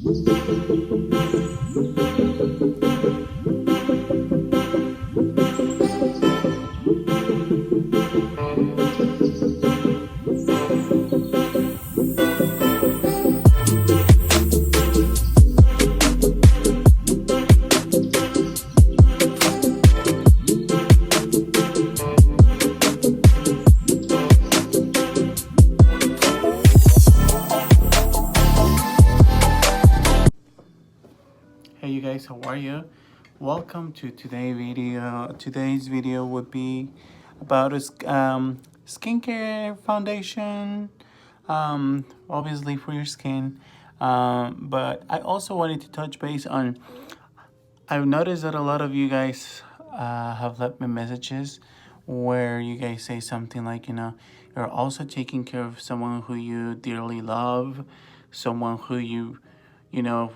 Hey you guys, how are you? Welcome to today's video. Today's video would be about a skincare foundation, obviously for your skin. But I also wanted to touch base on. I've noticed that a lot of you guys have left me messages where you guys say something like, you're also taking care of someone who you dearly love, someone who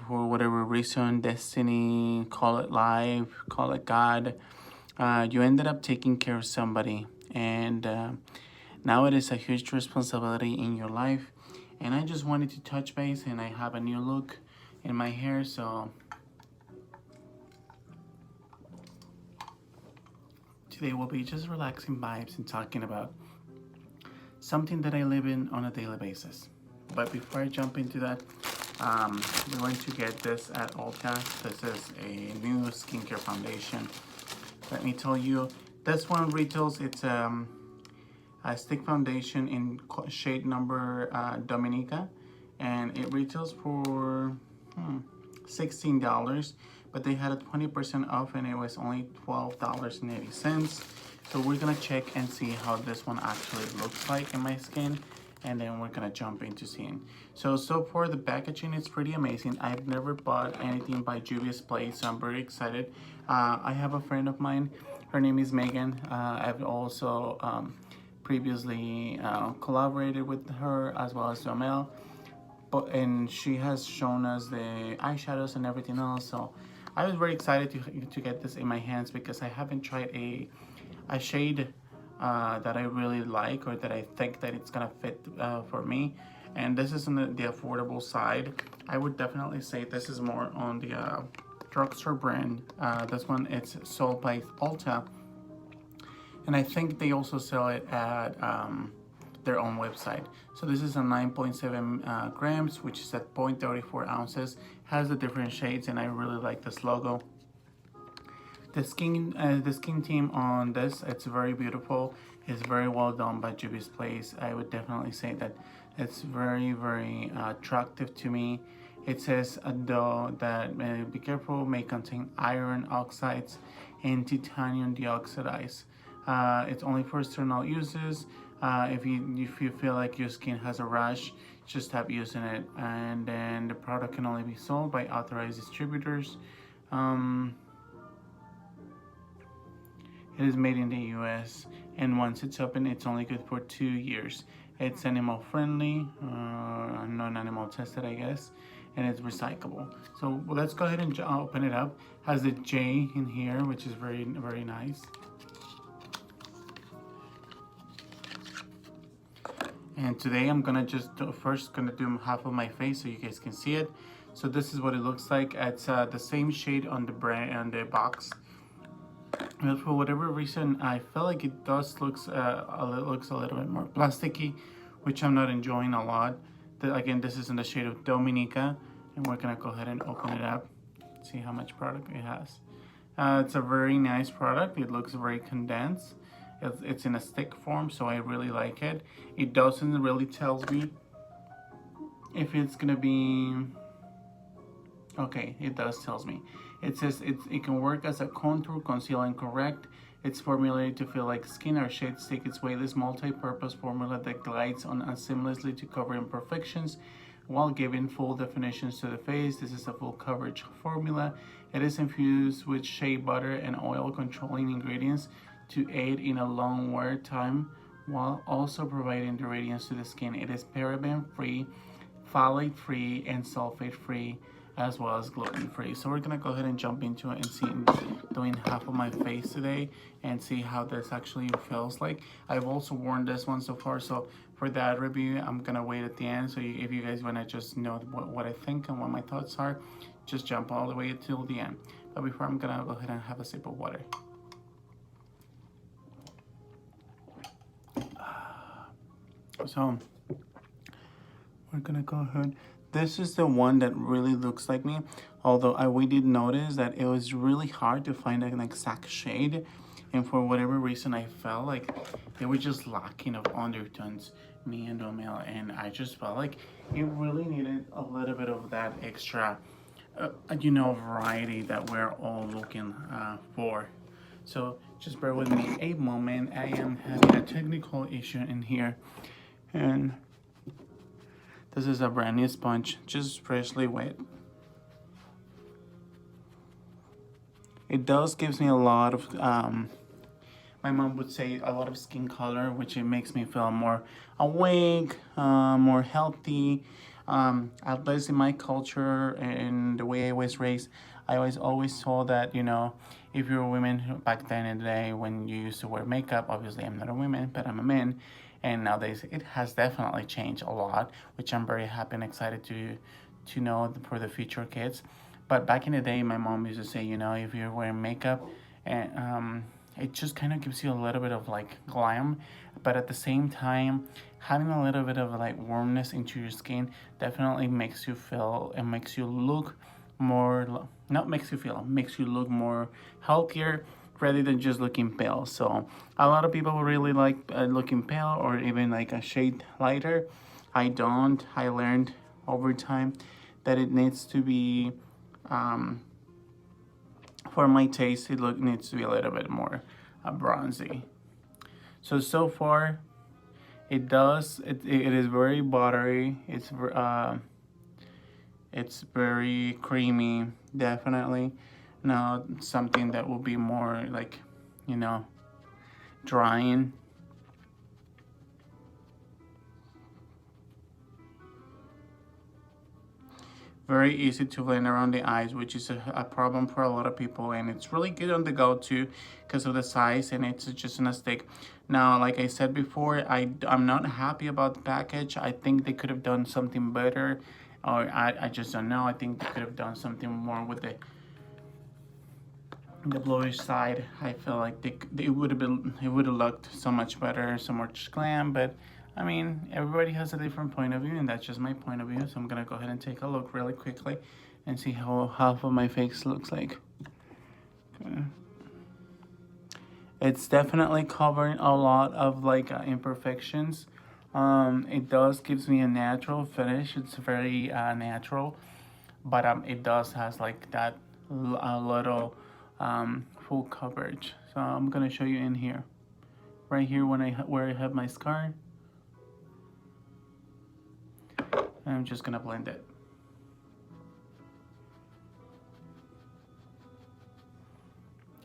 for whatever reason, destiny, call it life, call it God, you ended up taking care of somebody. And now it is a huge responsibility in your life. And I just wanted to touch base, and I have a new look in my hair, so today will be just relaxing vibes and talking about something that I live in on a daily basis. But before I jump into that, we're going to get this at Ulta. This is a new skincare foundation. Let me tell you, this one retails, it's a stick foundation in shade number Dominica, and it retails for $16, but they had a 20% off and it was only $12.80. So we're gonna check and see how this one actually looks like in my skin, and then we're gonna jump into seeing. So far the packaging is pretty amazing. I've never bought anything by Juvias Place, so I'm very excited. I have a friend of mine, her name is Megan. I've also previously collaborated with her as well as Jamel, and she has shown us the eyeshadows and everything else. So I was very excited to get this in my hands because I haven't tried a shade that I really like, or that I think that it's gonna fit for me. And this is on the affordable side. I would definitely say this is more on the drugstore brand. This one, it's sold by Ulta, and I think they also sell it at their own website. So this is a 9.7 grams, which is at 0.34 ounces. Has the different shades, and I really like this logo. The skin team on this, it's very beautiful. It's very well done by Juvia's Place. I would definitely say that it's very, very attractive to me. It says though that be careful, may contain iron oxides and titanium dioxide. It's only for external uses. If you feel like your skin has a rash, just stop using it. And then the product can only be sold by authorized distributors. It is made in the US, and once it's open, it's only good for 2 years. It's animal friendly, non-animal tested, I guess, and it's recyclable. So let's go ahead and open it up. Has the J in here, which is very, very nice. And today I'm gonna first do half of my face so you guys can see it. So this is what it looks like. It's the same shade on the brand and the box. But for whatever reason, I feel like it looks a little bit more plasticky, which I'm not enjoying a lot. Again, this is in the shade of Dominica, and we're gonna go ahead and open it up, see how much product it has. It's a very nice product. It looks very condensed. It's in a stick form, so I really like it. It doesn't really tell me if it's gonna be okay. It does tells me. It says it can work as a contour, conceal, and correct. It's formulated to feel like skin or shade stick. It's weightless, multi-purpose formula that glides on seamlessly to cover imperfections while giving full definitions to the face. This is a full coverage formula. It is infused with shea butter and oil controlling ingredients to aid in a long wear time while also providing the radiance to the skin. It is paraben-free, phthalate-free, and sulfate-free, as well as gluten-free. So we're gonna go ahead and jump into it and see doing half of my face today and see how this actually feels like. I've also worn this one so far, so for that review. I'm gonna wait at the end, so if you guys wanna just know what I think and what my thoughts are, just jump all the way till the end. But before, I'm gonna go ahead and have a sip of water. So we're gonna go ahead. This is the one that really looks like me, although we did notice that it was really hard to find an exact shade, and for whatever reason I felt like they were just lacking of undertones, me and Romeo, and I just felt like it really needed a little bit of that extra variety that we're all looking for. So just bear with me a moment. I am having a technical issue in here, and this is a brand new sponge, just freshly wet. It does gives me a lot of, my mom would say, a lot of skin color, which it makes me feel more awake, more healthy. At least in my culture and the way I was raised, I was always told that, if you're a woman back then in the day when you used to wear makeup, obviously I'm not a woman, but I'm a man. And nowadays it has definitely changed a lot, which I'm very happy and excited to know for the future kids. But back in the day, my mom used to say, if you're wearing makeup, and it just kind of gives you a little bit of like glam, but at the same time, having a little bit of like warmness into your skin definitely makes you feel and makes you look more, not makes you feel, makes you look more healthier rather than just looking pale. So a lot of people really like looking pale or even like a shade lighter. I don't. I learned over time that it needs to be, for my taste, needs to be a little bit more bronzy. So far, it does. It is very buttery. It's very creamy, definitely. Now something that will be more like, drying. Very easy to blend around the eyes, which is a problem for a lot of people, and it's really good on the go too because of the size, and it's just in a stick. Now, like I said before, I'm not happy about the package. I think they could have done something better, or I just don't know. I think they could have done something more with the bluish side. I feel like it would have looked so much better, so much glam, but I mean, everybody has a different point of view, and that's just my point of view. So I'm gonna go ahead and take a look really quickly and see how half of my face looks like. Okay. It's definitely covering a lot of like imperfections. It does gives me a natural finish. It's very natural, but it does has like that a little full coverage. So I'm gonna show you in here, right here where I have my scar. And I'm just gonna blend it.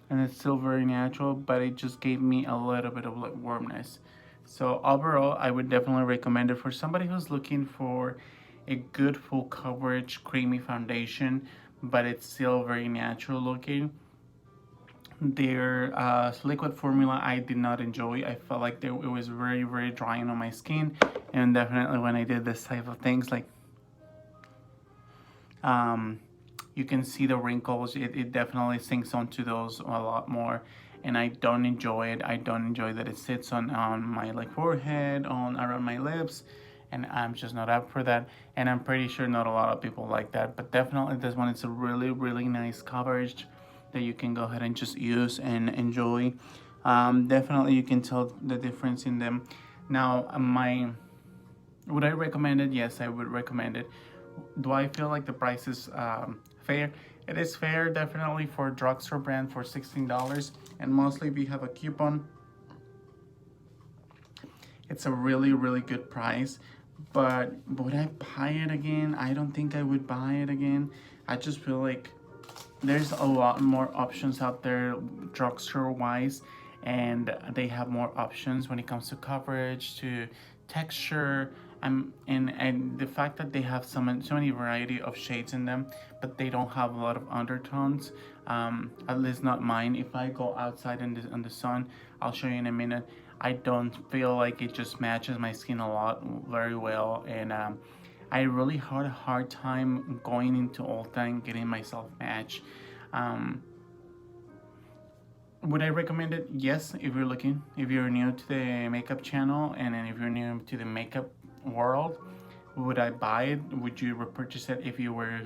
And it's still very natural, but it just gave me a little bit of like warmness. So overall, I would definitely recommend it for somebody who's looking for a good full coverage creamy foundation, but it's still very natural looking. Their liquid formula I did not enjoy. I felt like it was very, very drying on my skin, and definitely when I did this type of things, like you can see the wrinkles. It definitely sinks onto those a lot more, and I don't enjoy it. I don't enjoy that it sits on my like forehead, on around my lips, and I'm just not up for that. And I'm pretty sure not a lot of people like that, but definitely this one is a really, really nice coverage that you can go ahead and just use and enjoy. Definitely you can tell the difference in them. Now, would I recommend it? Yes, I would recommend it. Do I feel like the price is fair? It is fair, definitely, for a drugstore brand for $16, and mostly if you have a coupon, it's a really, really good price. But would I buy it again? I don't think I would buy it again. I just feel like there's a lot more options out there drugstore wise, and they have more options when it comes to coverage, to texture, and the fact that they have so many variety of shades in them, but they don't have a lot of undertones, at least not mine. If I go outside in the sun, I'll show you in a minute, I don't feel like it just matches my skin a lot very well, and I really had a hard time going into Ulta and getting myself matched. Um, would I recommend it? Yes, if you're looking, if you're new to the makeup channel, and then if you're new to the makeup world. Would I buy it? Would you repurchase it if you were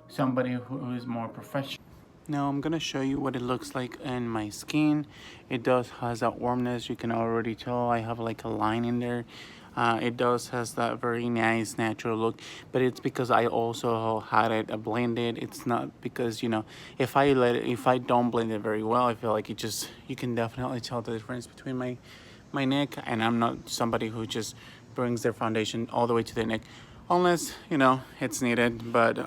somebody who is more professional? Now I'm gonna show you what it looks like in my skin. It does has that warmness. You can already tell I have like a line in there. It does has that very nice natural look, but it's because I also had it blended. It's not because, you know, if I don't blend it very well, I feel like it just, you can definitely tell the difference between my neck, and I'm not somebody who just brings their foundation all the way to the neck, unless, you know, it's needed. But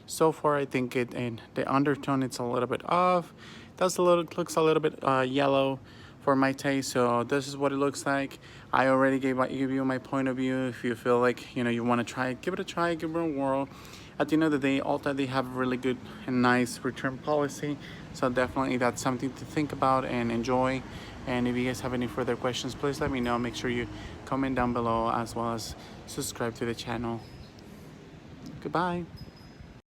so far I think it, in the undertone, it's a little bit off. Looks a little bit yellow for my taste. So this is what it looks like. I already give you my point of view. If you feel like, you know, you want to try it, give it a try, give it a whirl. At the end of the day, Ulta, they have a really good and nice return policy. So definitely that's something to think about and enjoy. And if you guys have any further questions, please let me know. Make sure you comment down below, as well as subscribe to the channel. Goodbye.